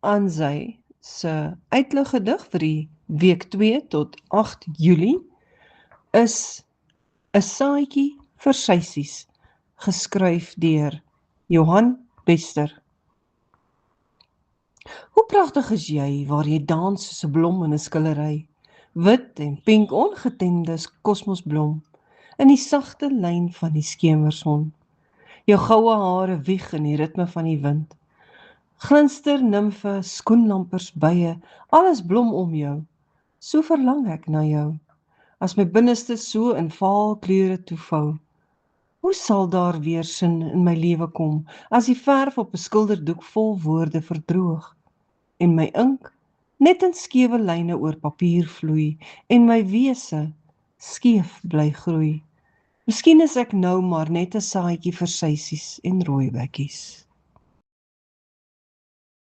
aan sy se uitliggedig vir die week 2 tot 8 Julie is 'n saadjie vir sysies, geskryf deur Johan Bester. Hoe pragtig is jy, waar jy dans soos 'n blom in 'n skillery, wit en pink ongetemde kosmosblom, in die sagte lyn van die skemerson. Jou goue hare wieg in die ritme van die wind. Glinster, nimfe, skoenlampers, bye, alles blom om jou. So verlang ek na jou, as my binneste so in vaal kleure toevou. Hoe sal daar weer sin in my lewe kom, as die verf op 'n skilderdoek vol woorde verdroog, en my ink net in skewe lyne oor papier vloei, en my wese skeef bly groei. Miskien is ek nou maar net 'n saadjie vir sysies en rooibekkies.